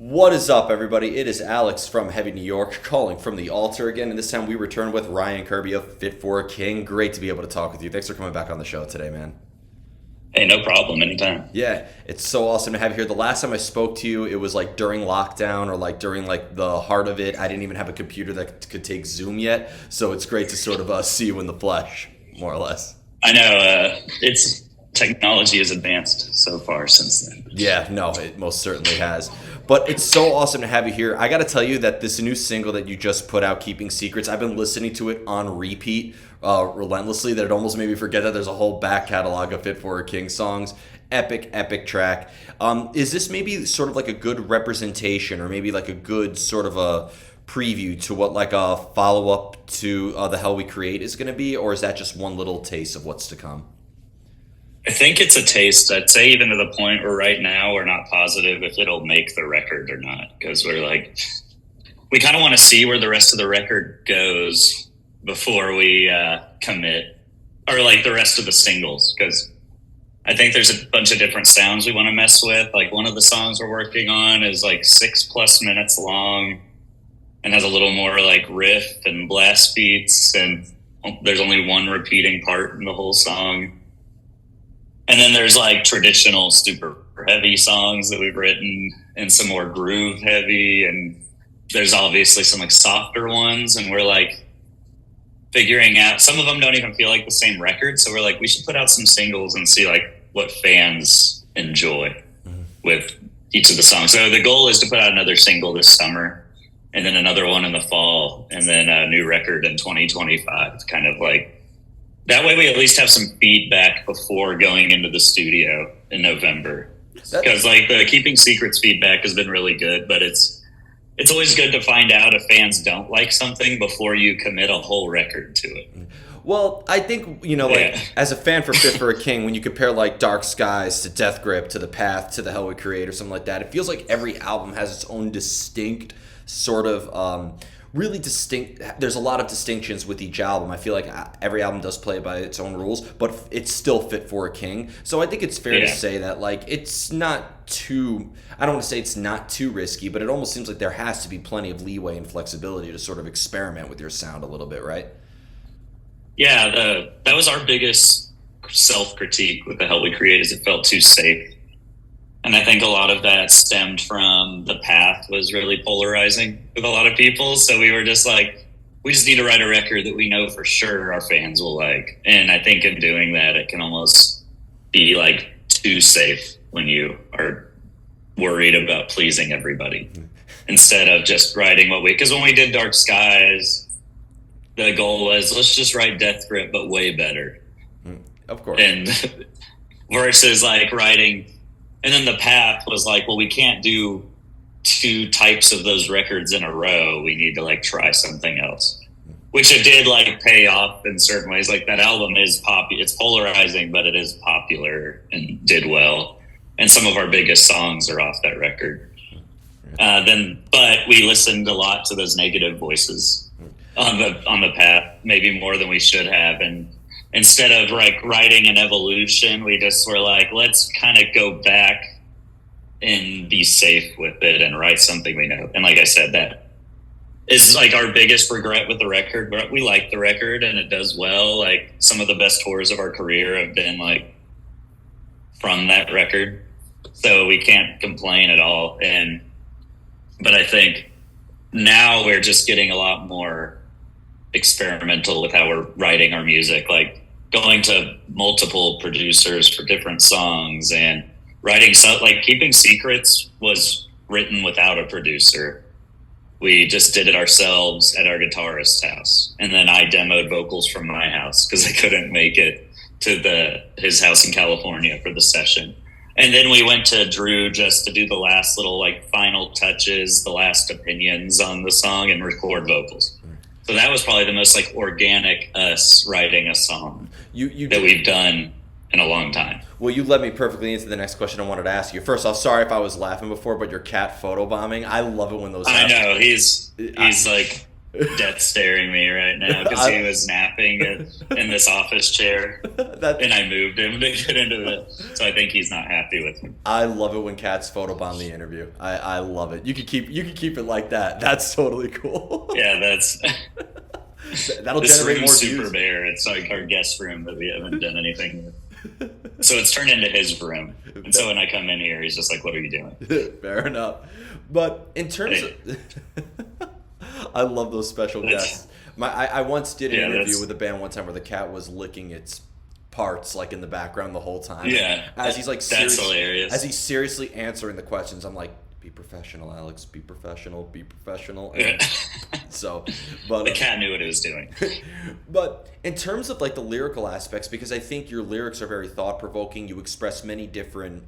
What is up, everybody? It is Alex from Heavy New York calling from the Altar again, and this time we return with Ryan Kirby of Fit for a King. Great to be able to talk with you. Thanks for coming back on the show today, man. Hey, no problem. Anytime. Yeah, it's so awesome to have you here. The last time I spoke to you, it was like during lockdown or like during like the heart of it. I didn't even have a computer that could take Zoom yet, so it's great to sort of see you in the flesh, more or less. I know it's technology has advanced so far since then. Yeah, no, it most certainly has. But it's so awesome to have you here. I got to tell you that this new single that you just put out, Keeping Secrets, I've been listening to it on repeat relentlessly, that it almost made me forget that there's a whole back catalog of Fit for a King songs. Epic, epic track. Is this maybe sort of like a good representation or maybe like a good sort of a preview to what like a follow-up to The Hell We Create is going to be? Or is that just one little taste of what's to come? I think it's a taste. I'd say even to the point where right now we're not positive if it'll make the record or not, because we kind of want to see where the rest of the record goes before we commit, or like the rest of the singles, because I think there's a bunch of different sounds we want to mess with. Like one of the songs we're working on is like 6+ minutes long and has a little more like riff and blast beats, and there's only one repeating part in the whole song. And then there's like traditional super heavy songs that we've written and some more groove heavy. And there's obviously some like softer ones. And we're like figuring out, some of them don't even feel like the same record. So we're like, we should put out some singles and see like what fans enjoy with each of the songs. So the goal is to put out another single this summer and then another one in the fall and then a new record in 2025, kind of like, that way we at least have some feedback before going into the studio in November. Because like the Keeping Secrets feedback has been really good, but it's always good to find out if fans don't like something before you commit a whole record to it. Well, I think, as a fan for Fit for a King, when you compare like Dark Skies to Death Grip to The Path to The Hell We Create or something like that, it feels like every album has its own distinct sort of really distinct. There's a lot of distinctions with each album. I feel like every album does play by its own rules, but it's still Fit for a King. So I think it's fair to say that like it's not too, I don't want to say it's not too risky, but it almost seems like there has to be plenty of leeway and flexibility to sort of experiment with your sound a little bit, right? Yeah, that was our biggest self-critique with The Hell We Create, is it felt too safe. And I think a lot of that stemmed from The Path was really polarizing with a lot of people. So we were just like, we just need to write a record that we know for sure our fans will like. And I think in doing that, it can almost be like too safe when you are worried about pleasing everybody instead of just writing because when we did Dark Skies, the goal was let's just write Death Grip, but way better. Of course. And versus like writing. And then The Path was like, well, we can't do two types of those records in a row. We need to like try something else, which it did like pay off in certain ways. Like that album is it's polarizing, but it is popular and did well. And some of our biggest songs are off that record. But we listened a lot to those negative voices on the Path, maybe more than we should have. And instead of like writing an evolution, we just were like, let's kind of go back and be safe with it and write something we know. And like I said, that is like our biggest regret with the record. But we like the record and it does well. Like some of the best tours of our career have been like from that record. So we can't complain at all. But I think now we're just getting a lot more experimental with how we're writing our music, like going to multiple producers for different songs and writing. So like Keeping Secrets was written without a producer. We just did it ourselves at our guitarist's house. And then I demoed vocals from my house because I couldn't make it to his house in California for the session. And then we went to Drew just to do the last little like final touches, the last opinions on the song and record vocals. So that was probably the most like organic us writing a song that we've done in a long time. Well, you led me perfectly into the next question I wanted to ask you. First off, sorry if I was laughing before, but your cat photobombing, I love it when those happen. I know, he's like death staring me right now because he was napping in this office chair, and I moved him to get into it. So I think he's not happy with me. I love it when cats photobomb the interview. I love it. You could keep it like that. That's totally cool. Yeah, that's That'll this generate room's more super views. bare. It's like our guest room that we haven't done anything with. So it's turned into his room. And so when I come in here, he's just like, "What are you doing?" Fair enough. But in terms Hey, of, I love those special guests. I once did an yeah, interview that's with a band one time where the cat was licking its parts like in the background the whole time. yeah, As he's like that's as hilarious. he's seriously answering the questions, I'm like, be professional, Alex. Be professional. Be professional. The And so, but cat knew what it was doing. but in terms of like the lyrical aspects, because I think your lyrics are very thought provoking. You express many different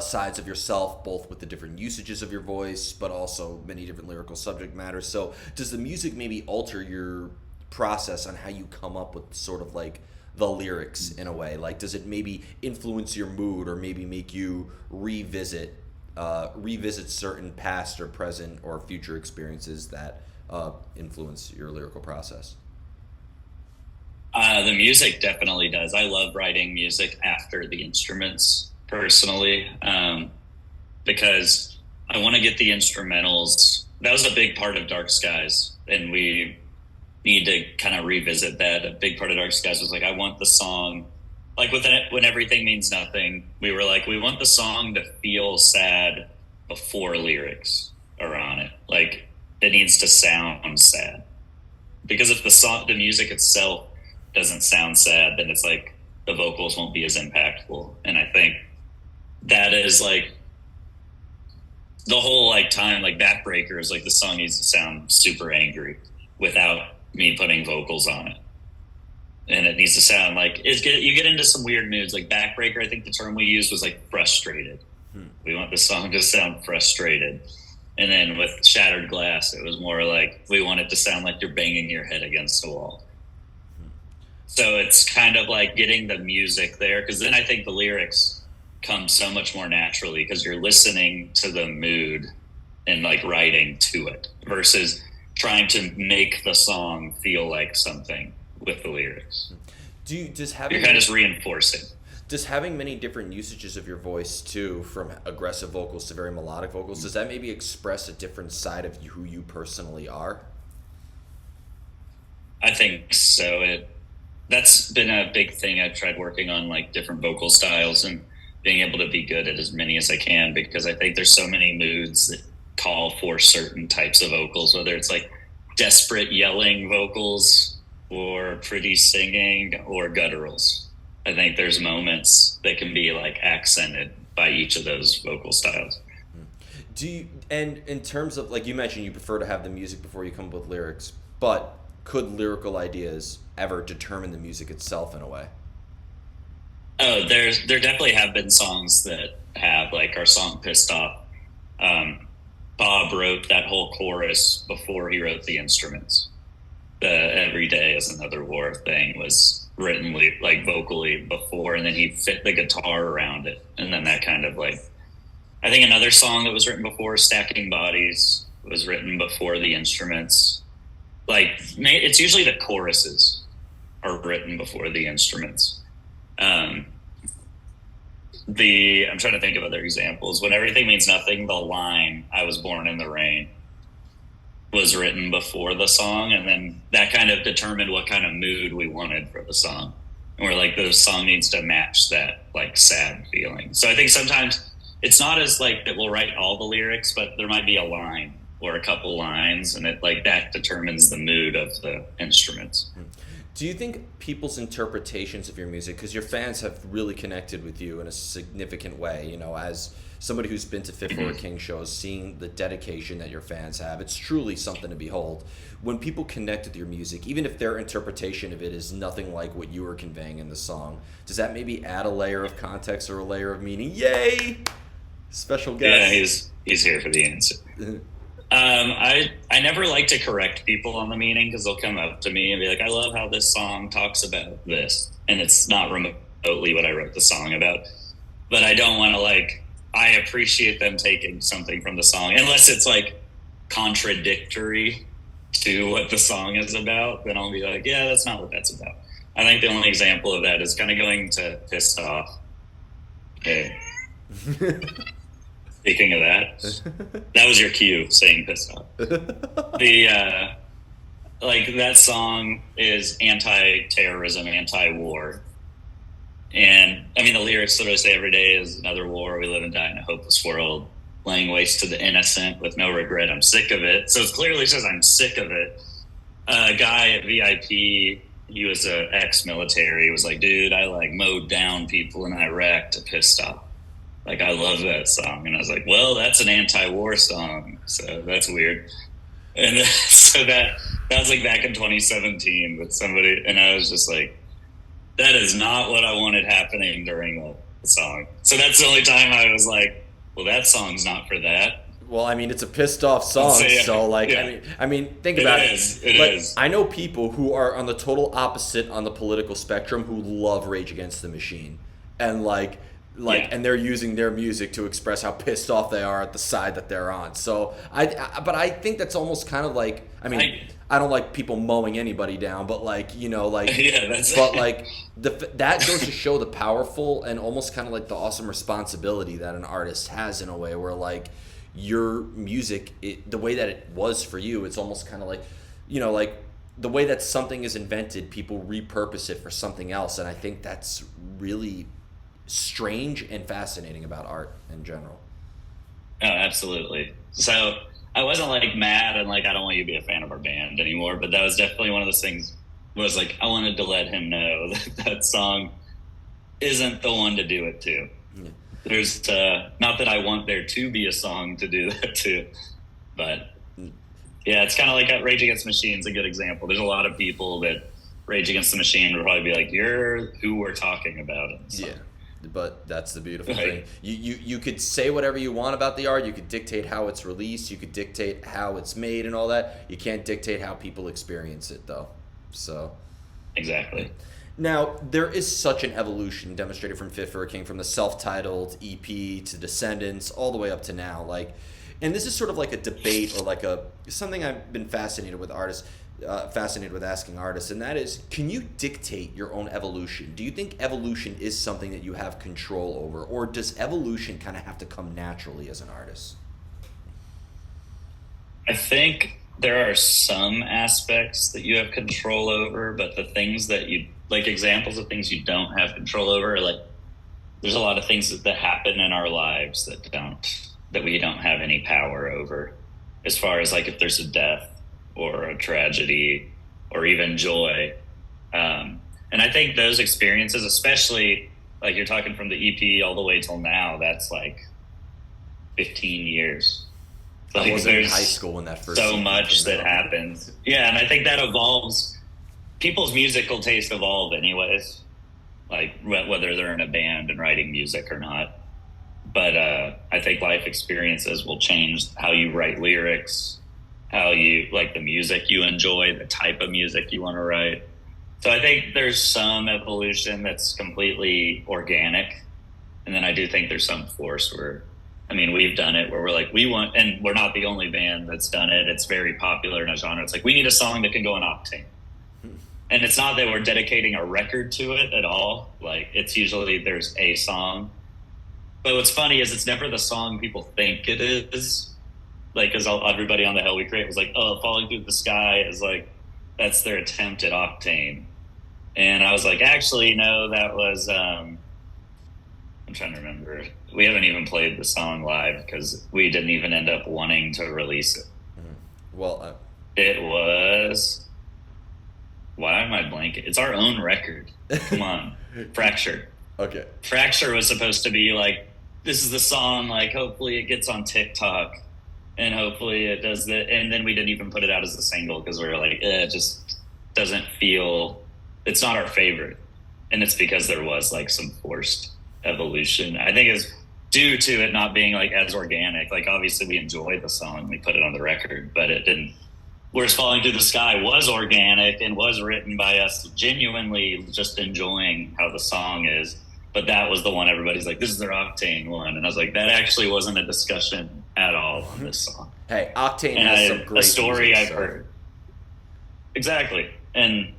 sides of yourself, both with the different usages of your voice, but also many different lyrical subject matters. So, does the music maybe alter your process on how you come up with sort of like the lyrics in a way? Like, does it maybe influence your mood, or maybe make you revisit certain past or present or future experiences that influence your lyrical process? The music definitely does. I love writing music after the instruments personally, because I want to get the instrumentals. That was a big part of Dark Skies, and we need to kind of revisit that. A big part of Dark Skies was like, I want the song, like with it, when everything means nothing, we were like, we want the song to feel sad before lyrics are on it. Like it needs to sound sad, because if the music itself doesn't sound sad, then it's like the vocals won't be as impactful. And I think that is like the whole like time, like Backbreakers, like the song needs to sound super angry without me putting vocals on it. And it needs to sound like you get into some weird moods. Like Backbreaker, I think the term we used was like frustrated. We want the song to sound frustrated. And then with Shattered Glass, it was more like we want it to sound like you're banging your head against the wall. So it's kind of like getting the music there, because then I think the lyrics come so much more naturally because you're listening to the mood and like writing to it versus trying to make the song feel like something with the lyrics. You're kind of just reinforcing. Does having many different usages of your voice too, from aggressive vocals to very melodic vocals, does that maybe express a different side of you, who you personally are? I think so. That's been a big thing. I've tried working on like different vocal styles and being able to be good at as many as I can, because I think there's so many moods that call for certain types of vocals, whether it's like desperate yelling vocals or pretty singing or gutturals. I think there's moments that can be like accented by each of those vocal styles. And in terms of, like you mentioned, you prefer to have the music before you come up with lyrics, but could lyrical ideas ever determine the music itself in a way? Oh, there definitely have been songs that have, like our song "Pissed Off." Bob wrote that whole chorus before he wrote the instruments. The "Every Day is Another War" thing was written like vocally before, and then he fit the guitar around it, and then that kind of like. I think another song that was written before, "Stacking Bodies," was written before the instruments. Like it's usually the choruses are written before the instruments. Um, I'm trying to think of other examples. When "Everything Means Nothing," the line "I was born in the rain" was written before the song, and then that kind of determined what kind of mood we wanted for the song. And we're like, the song needs to match that like sad feeling. So I think sometimes it's not as like that we'll write all the lyrics, but there might be a line or a couple lines, and it like that determines the mood of the instruments. Do you think people's interpretations of your music, because your fans have really connected with you in a significant way, as somebody who's been to Fit for a King shows, seeing the dedication that your fans have, it's truly something to behold. When people connect with your music, even if their interpretation of it is nothing like what you were conveying in the song, does that maybe add a layer of context or a layer of meaning? Yay! Special guest. Yeah, he's here for the answer. I never like to correct people on the meaning, because they'll come up to me and be like, "I love how this song talks about this," and it's not remotely what I wrote the song about. But I don't want to I appreciate them taking something from the song, unless it's like contradictory to what the song is about, then I'll be like, yeah, that's not what that's about. I think the only example of that is kind of going to Pissed Off. Hey. Speaking of that was your cue, saying Pissed Off. The like that song is anti-terrorism, anti-war. And I mean, the lyrics literally say every day is another war. We live and die in a hopeless world, laying waste to the innocent with no regret. I'm sick of it. So it clearly says I'm sick of it. A guy at VIP, he was a ex-military, was like, dude, I like mowed down people in Iraq to Pissed Off. Like, I love that song. And I was like, well, that's an anti-war song. So that's weird. And so that was like back in 2017 with somebody. And I was just like, that is not what I wanted happening during the song. So that's the only time I was like, well, that song's not for that. Well, I mean, it's a pissed off song, so like, yeah. I mean, think about it. It is. I know people who are on the total opposite on the political spectrum who love Rage Against the Machine, and and they're using their music to express how pissed off they are at the side that they're on. So but I think that's almost kind of like, I mean, I don't like people mowing anybody down, but like, you know, like, but like that goes to show the powerful and almost kind of like the awesome responsibility that an artist has in a way where like your music, the way that it was for you, it's almost kind of like, you know, like the way that something is invented, people repurpose it for something else. And I think that's really strange and fascinating about art in general. Oh, absolutely. So I wasn't like mad and like I don't want you to be a fan of our band anymore, but that was definitely one of those things. Was like I wanted to let him know that song isn't the one to do it to. Yeah. There's not that I want there to be a song to do that to, but yeah, it's kind of like Rage Against the Machine is a good example. There's a lot of people that Rage Against the Machine would probably be like, "You're who we're talking about." Yeah. But that's the beautiful thing. You could say whatever you want about the art. You could dictate how it's released. You could dictate how it's made and all that. You can't dictate how people experience it, though. So exactly. Now, there is such an evolution demonstrated from Fit for a King, from the self-titled EP to Descendants, all the way up to now. Like, and this is sort of like a debate or like something I've been fascinated with artists. Fascinated with asking artists, and that is, can you dictate your own evolution? Do you think evolution is something that you have control over, or does evolution kind of have to come naturally as an artist? I think there are some aspects that you have control over, but the things that you, like examples of things you don't have control over, like there's a lot of things that happen in our lives that we don't have any power over, as far as like if there's a death or a tragedy or even joy. And I think those experiences, especially like you're talking from the EP all the way till now, that's like 15 years. Like, I was in high school when that first so much that happens. Yeah, and I think that evolves. People's musical taste evolve anyways, like whether they're in a band and writing music or not. But I think life experiences will change how you write lyrics, how you like the music you enjoy, the type of music you want to write. So I think there's some evolution that's completely organic. And then I do think there's some force where, I mean, we've done it where we're like, and we're not the only band that's done it. It's very popular in a genre. It's like, we need a song that can go in Octane. And it's not that we're dedicating a record to it at all. Like, it's usually there's a song. But what's funny is it's never the song people think it is. Like, because everybody on the Hell We Create was like, oh, Falling Through the Sky is like, that's their attempt at Octane. And I was like, actually, no, that was, I'm trying to remember. We haven't even played the song live because we didn't even end up wanting to release it. Mm-hmm. Well, it was, why am I blanking? It's our own record. Come on. Fracture. Okay. Fracture was supposed to be like, this is the song, like, hopefully it gets on TikTok. And hopefully it does that. And then we didn't even put it out as a single because we were like, it just doesn't feel, it's not our favorite. And it's because there was like some forced evolution. I think it's due to it not being like as organic. Like obviously we enjoyed the song, we put it on the record, but it didn't. Whereas Falling Through the Sky was organic and was written by us genuinely just enjoying how the song is. But that was the one everybody's like, this is their Octane one. And I was like, that actually wasn't a discussion at all on this song. Hey, Octane has some great a story music, I've heard. exactly. And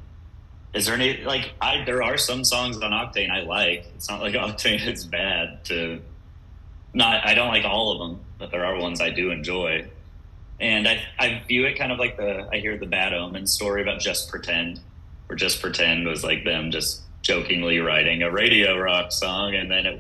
is there any, like, there are some songs on Octane I like. It's not like Octane is bad to, not, I don't like all of them, but there are ones I do enjoy. And I view it kind of like I hear the Bad Omen story about Just Pretend, where Just Pretend was like them just jokingly writing a radio rock song. And then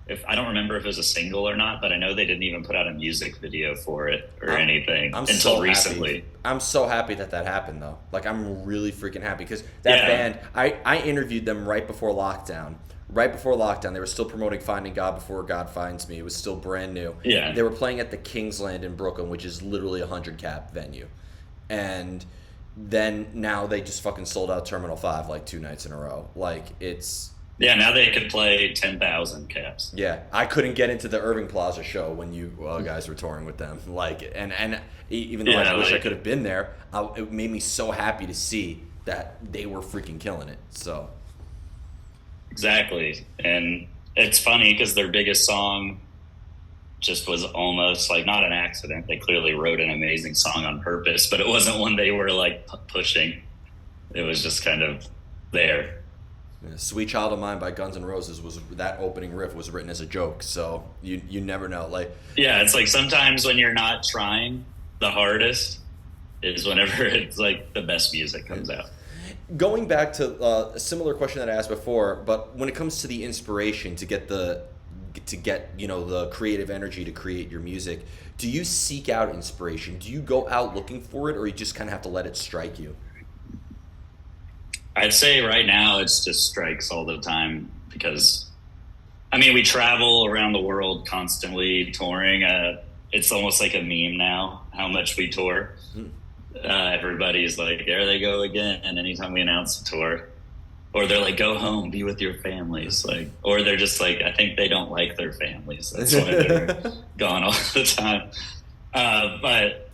if I don't remember if it was a single or not, but I know they didn't even put out a music video for it or anything I'm until so recently. Happy. I'm so happy that happened though. Like I'm really freaking happy because that band, I interviewed them right before lockdown. Right before lockdown, they were still promoting Finding God Before God Finds Me. It was still brand new. Yeah. They were playing at the Kingsland in Brooklyn, which is literally a 100-cap venue. And then now they just fucking sold out Terminal 5 like 2 nights in a row. Like it's... Yeah, now they could play 10,000 caps. Yeah, I couldn't get into the Irving Plaza show when you guys were touring with them. Like, and even though I wish I could have been there, it made me so happy to see that they were freaking killing it. So... Exactly. And it's funny because their biggest song just was almost like not an accident. They clearly wrote an amazing song on purpose, but it wasn't one they were like pushing. It was just kind of there. Yeah, Sweet Child of Mine by Guns N' Roses that opening riff was written as a joke. So you never know. Like, yeah, it's like sometimes when you're not trying the hardest is whenever it's like the best music comes out. Going back to a similar question that I asked before, but when it comes to the inspiration to get the creative energy to create your music, do you seek out inspiration? Do you go out looking for it, or you just kind of have to let it strike you? I'd say right now it's just strikes all the time because, I mean, we travel around the world constantly touring. It's almost like a meme now how much we tour. Everybody's like, there they go again. And anytime we announce a tour, or they're like, go home, be with your families. Like, or they're just like, I think they don't like their families. That's why they're gone all the time. But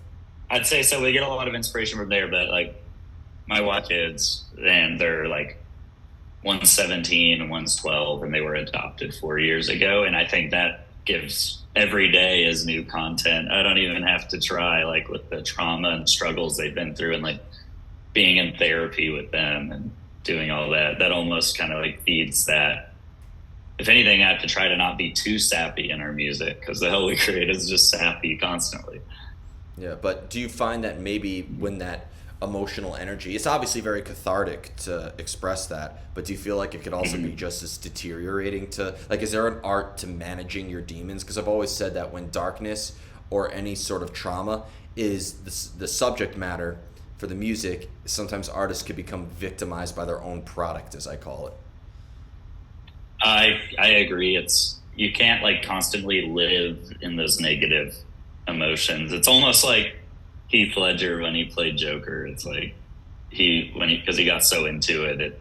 I'd say, so we get a lot of inspiration from there, but like my wife kids, and they're like, one's 17 and one's 12, and they were adopted 4 years ago. And I think that gives every day is new content. I don't even have to try, like with the trauma and struggles they've been through and like being in therapy with them and doing all that, that almost kind of like feeds that. If anything, I have to try to not be too sappy in our music because the hell we create is just sappy constantly. Yeah, but do you find that maybe when that emotional energy, it's obviously very cathartic to express that, but do you feel like it could also be just as deteriorating to, like, is there an art to managing your demons? Because I've always said that when darkness or any sort of trauma is the subject matter for the music, sometimes artists could become victimized by their own product, as I call it. I agree. You can't like constantly live in those negative emotions. It's almost like Heath Ledger when he played Joker. It's like because he got so into it.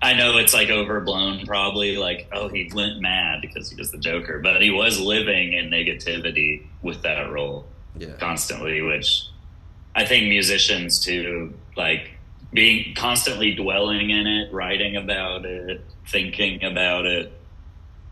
I know it's like overblown, probably like, oh, he went mad because he was the Joker, but he was living in negativity with that role constantly, which I think musicians too, like being constantly dwelling in it, writing about it, thinking about it.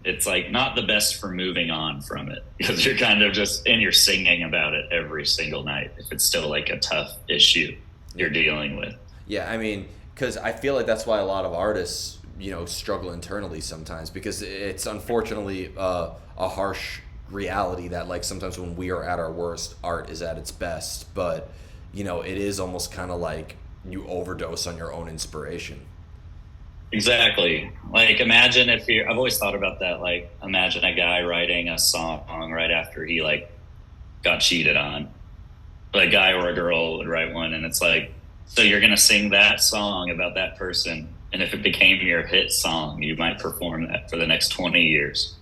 It's like not the best for moving on from it because you're kind of and you're singing about it every single night if it's still like a tough issue you're dealing with. Yeah, I mean, because I feel like that's why a lot of artists, struggle internally sometimes because it's unfortunately a harsh reality that like sometimes when we are at our worst, art is at its best. But, it is almost kind of like you overdose on your own inspiration. Exactly. Like imagine I've always thought about that. Like imagine a guy writing a song right after he like got cheated on. A guy or a girl would write one and it's like, so you're going to sing that song about that person. And if it became your hit song, you might perform that for the next 20 years.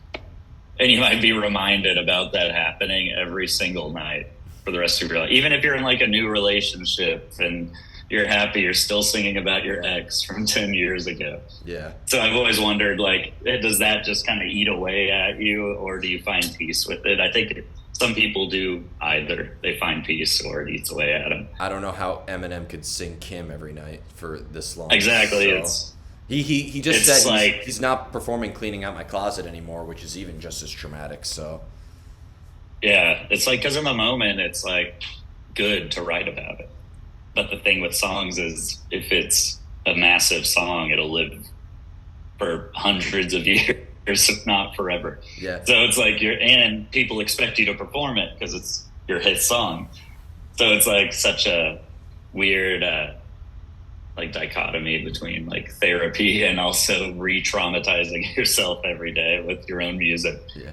And you might be reminded about that happening every single night for the rest of your life. Even if you're in like a new relationship and you're happy, you're still singing about your ex from 10 years ago. Yeah. So I've always wondered, like, does that just kind of eat away at you or do you find peace with it? I think some people do either. They find peace or it eats away at them. I don't know how Eminem could sing Kim every night for this long. Exactly. So he just said like, he's not performing Cleaning Out My Closet anymore, which is even just as traumatic. So yeah, it's like because in the moment, it's like good to write about it. But the thing with songs is if it's a massive song, it'll live for hundreds of years, if not forever. Yeah. So it's like and people expect you to perform it because it's your hit song. So it's like such a weird, like dichotomy between like therapy and also re-traumatizing yourself every day with your own music. Yeah.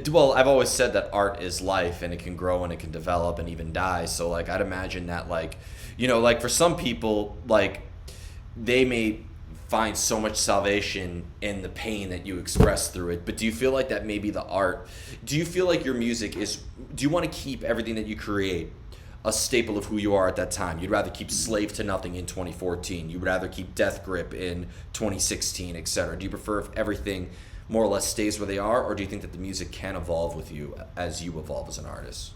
Well, I've always said that art is life and it can grow and it can develop and even die. So like I'd imagine that like, like for some people, like they may find so much salvation in the pain that you express through it. But do you feel like that maybe the art, do you feel like your music is, do you want to keep everything that you create a staple of who you are at that time? You'd rather keep Slave to Nothing in 2014. You'd rather keep Death Grip in 2016, etc. Do you prefer if everything more or less stays where they are, or do you think that the music can evolve with you as you evolve as an artist?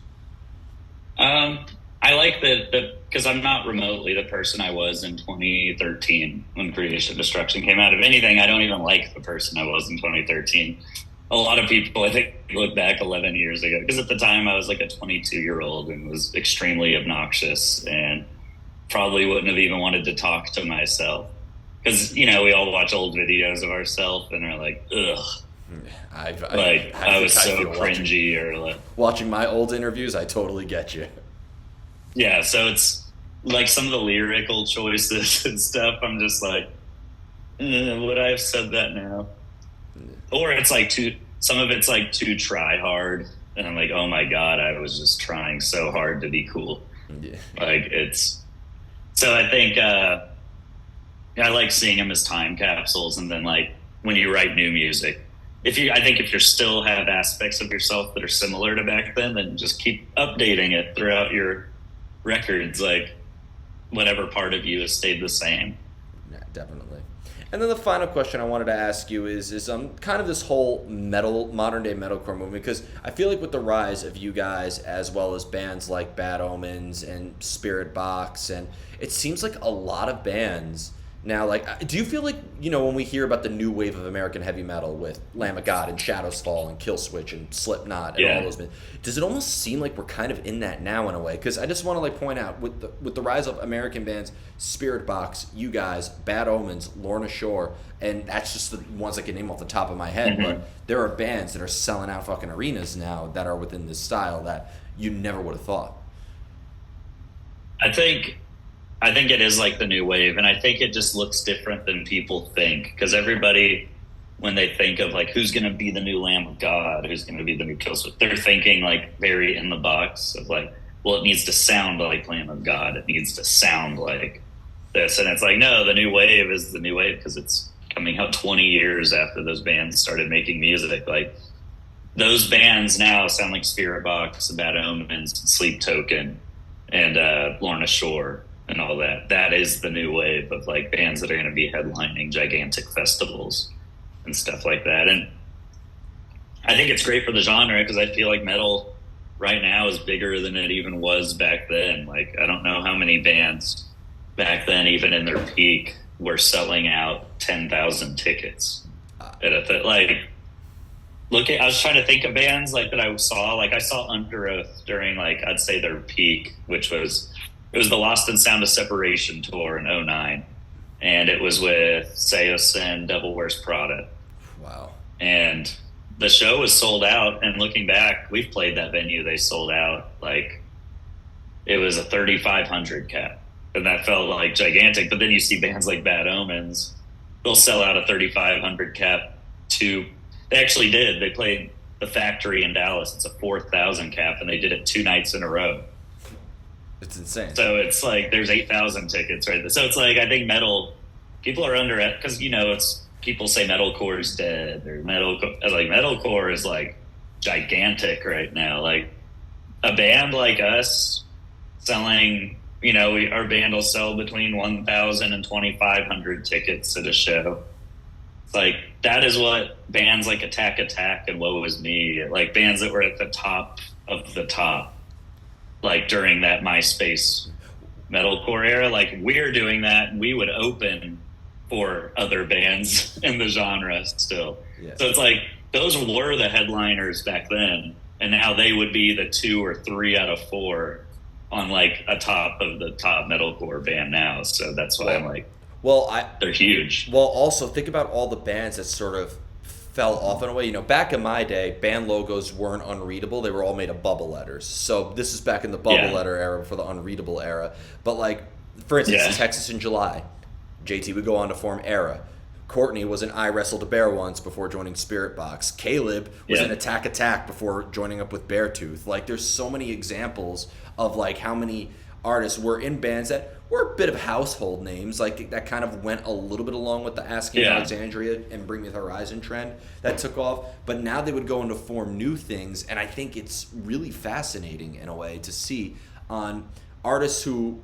I like that because I'm not remotely the person I was in 2013 when Creation Destruction came out. If anything, I don't even like the person I was in 2013. A lot of people, I think, look back 11 years ago, because at the time I was like a 22-year-old and was extremely obnoxious and probably wouldn't have even wanted to talk to myself. Because, we all watch old videos of ourselves and are like, ugh. I was so cringy. Or like watching my old interviews, I totally get you. Yeah, so it's like some of the lyrical choices and stuff, I'm just like, would I have said that now? Or it's like some of it's like too try hard. And I'm like, oh my God, I was just trying so hard to be cool. Yeah. So I think, I like seeing them as time capsules. And then like when you write new music, I think if you still have aspects of yourself that are similar to back then just keep updating it throughout your records. Like whatever part of you has stayed the same. Yeah, definitely. And then the final question I wanted to ask you is kind of this whole modern day metalcore movement, because I feel like with the rise of you guys as well as bands like Bad Omens and Spirit Box, and it seems like a lot of bands now, like, do you feel like, when we hear about the new wave of American heavy metal with Lamb of God and Shadows Fall and Killswitch and Slipknot and all those bands, does it almost seem like we're kind of in that now in a way? Because I just want to like point out with the rise of American bands, Spirit Box, you guys, Bad Omens, Lorna Shore, and that's just the ones I can name off the top of my head. Mm-hmm. But there are bands that are selling out fucking arenas now that are within this style that you never would have thought. I think it is like the new wave, and I think it just looks different than people think, because everybody, when they think of like who's going to be the new Lamb of God, who's going to be the new Killswitch, they're thinking like very in the box of like, well, it needs to sound like Lamb of God, it needs to sound like this, and it's like, no, the new wave is the new wave because it's coming out 20 years after those bands started making music. Like those bands now sound like Spirit Box, Bad Omens, Sleep Token, and Lorna Shore. And all that. That is the new wave of like bands that are going to be headlining gigantic festivals and stuff like that. And I think it's great for the genre because I feel like metal right now is bigger than it even was back then. Like, I don't know how many bands back then, even in their peak, were selling out 10,000 tickets. I was trying to think of bands like that I saw. Like I saw Under Oath during like, I'd say their peak, which was, it was the Lost and Sound of Separation tour in 2009. And it was with Seos and Devil Wears Prada. Wow. And the show was sold out. And looking back, we've played that venue. They sold out. Like, it was a 3,500 cap. And that felt like gigantic. But then you see bands like Bad Omens, they'll sell out a 3,500 cap to, they actually did. They played the Factory in Dallas. It's a 4,000 cap. And they did it 2 nights in a row. It's insane. So it's like there's 8,000 tickets right there. So it's like I think metal people are under it because it's people say metalcore is dead or metalcore is like gigantic right now. Like a band like us selling, our band will sell between 1,000 and 2,500 tickets at a show. It's like that is what bands like Attack and Woe Is Me, like bands that were at the top of the top. Like during that MySpace metalcore era, like we're doing that and we would open for other bands in the genre still. Yeah. So it's like those were the headliners back then and now they would be the 2 or 3 out of 4 on like a top of the top metalcore band now. So that's why I'm like, they're huge. Well, also think about all the bands that sort of fell off in a way. You know, back in my day, band logos weren't unreadable; they were all made of bubble letters. So this is back in the bubble letter era before the unreadable era. But like, for instance, Texas in July, JT would go on to form Era. Courtney was in I Wrestled a Bear Once before joining Spirit Box. Caleb was in Attack Attack before joining up with Beartooth. Like, there's so many examples of like how many artists were in bands that were a bit of household names, like that kind of went a little bit along with the Asking Alexandria and Bring Me the Horizon trend that took off. But now they would go on to form new things, and I think it's really fascinating in a way to see on artists who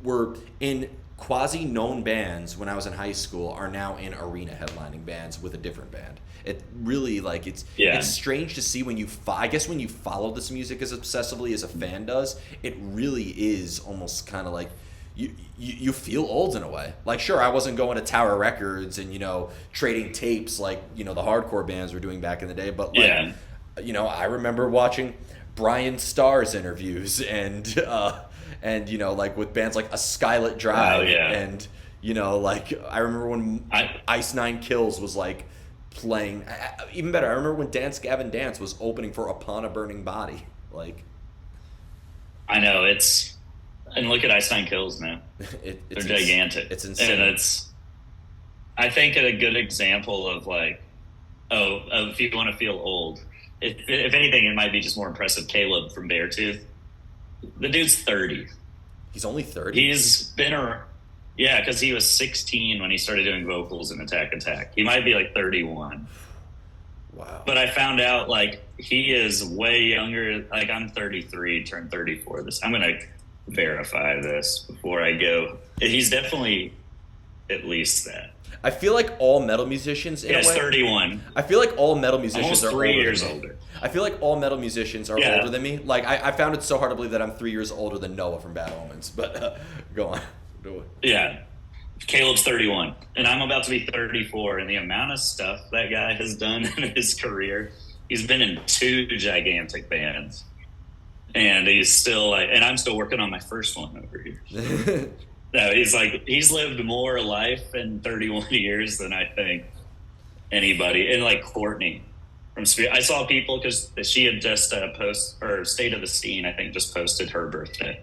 were in quasi-known bands when I was in high school are now in arena headlining bands with a different band. It really, like, it's strange to see when you I guess when you follow this music as obsessively as a fan does, it really is almost kind of like you feel old in a way. Like, sure, I wasn't going to Tower Records and, you know, trading tapes like, you know, the hardcore bands were doing back in the day, but like, you know, I remember watching Brian Starr's interviews and you know, like with bands like A Skylit Drive and, you know, like I remember when Ice Nine Kills was like playing. Even better, I remember when Dance Gavin Dance was opening for Upon a Burning Body. Like, I know, and look at Ice Nine Kills now. They're gigantic. It's insane. And I think a good example of like, if you want to feel old, if anything, it might be just more impressive. Caleb from Beartooth. The dude's 30. He's only 30? He's been around. Yeah, because he was 16 when he started doing vocals in Attack Attack. He might be like 31. Wow. But I found out, like, he is way younger. Like, I'm 33, turned 34 this. I'm going to verify this before I go. He's definitely at least that. I feel like all metal musicians in a way. 31. I feel like all metal musicians almost are 3 years older. I feel like all metal musicians are older than me. Like, I found it so hard to believe that I'm 3 years older than Noah from Bad Omens. But go on. Do it. Yeah. Caleb's 31. And I'm about to be 34. And the amount of stuff that guy has done in his career, he's been in 2 gigantic bands. And he's still like, and I'm still working on my first one over here. No, he's lived more life in 31 years than I think anybody. And like Courtney from Spirit, I saw people because she had just State of the Scene, I think, just posted her birthday,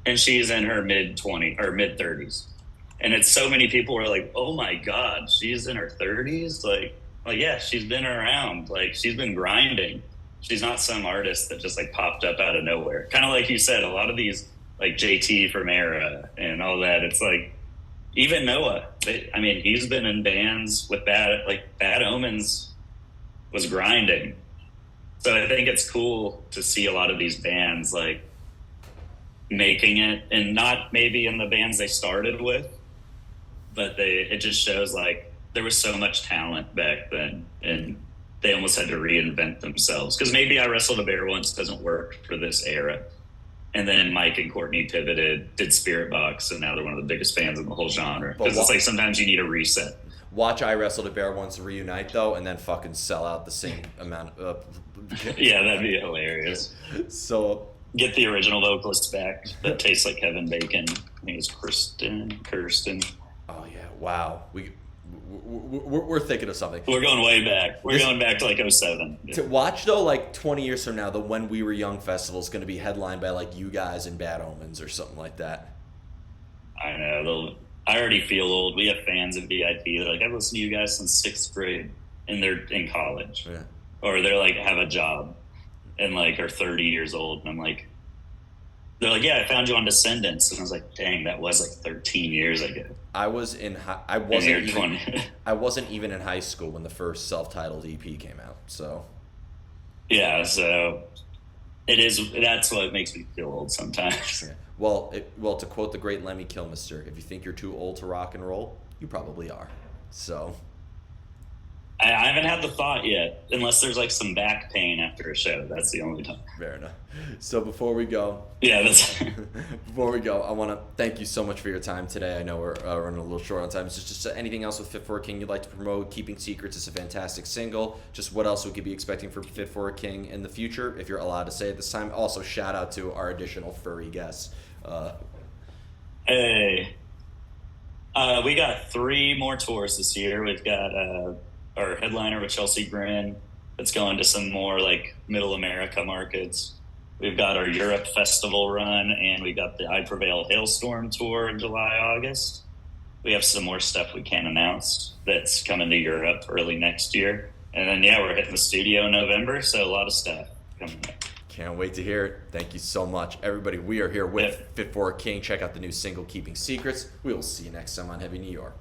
and she's in her mid-20s or mid-30s, and it's so many people were like, "Oh my God, she's in her 30s!" Like yeah, she's been around, like she's been grinding. She's not some artist that just like popped up out of nowhere. Kind of like you said, a lot of these. Like JT from Era and all that. It's like, even Noah, I mean, he's been in bands with Bad Omens was grinding. So I think it's cool to see a lot of these bands like making it, and not maybe in the bands they started with, but it just shows like there was so much talent back then and they almost had to reinvent themselves. Because maybe I Wrestled a Bear Once doesn't work for this era. And then Mike and Courtney pivoted, did Spirit Box, and now they're one of the biggest bands in the whole genre. Because it's like sometimes you need a reset. Watch I Wrestled a Bear Once reunite, though, and then fucking sell out the same amount of... Yeah, that'd be hilarious. So... Get the original vocalist back that tastes like Kevin Bacon. I think it's Kirsten. Oh, yeah. Wow. We're thinking of something. We're going way back. We're going back to like 07. To watch, though, like 20 years from now, the When We Were Young festival is going to be headlined by like you guys and Bad Omens or something like that. I know. I already feel old. We have fans of VIP. They're like, I've listened to you guys since 6th grade, and they're in college. Yeah. Or they're like, have a job and like are 30 years old. And I'm like, they're like, yeah, I found you on Descendants. And I was like, dang, that was like 13 years ago. I wasn't even in high school when the first self-titled EP came out. So yeah, so that's what makes me feel old sometimes. Yeah. Well, to quote the great Lemmy Kilmister, if you think you're too old to rock and roll, you probably are. So I haven't had the thought yet, unless there's like some back pain after a show. That's the only time. Fair enough. So before we go, before we go, I want to thank you so much for your time today. I know we're running a little short on time. So just anything else with Fit for a King you'd like to promote? Keeping Secrets is a fantastic single. Just what else we could be expecting for Fit for a King in the future, if you're allowed to say it this time. Also, shout out to our additional furry guests. Hey, we got 3 more tours this year. We've got our headliner with Chelsea Grin. That's going to some more like Middle America markets. We've got our Europe Festival run, and we got the I Prevail Hailstorm tour in July, August. We have some more stuff we can't announce that's coming to Europe early next year. And then, we're hitting the studio in November, so a lot of stuff coming up. Can't wait to hear it. Thank you so much. Everybody, we are here with Fit for a King. Check out the new single, Keeping Secrets. We will see you next time on Heavy New York.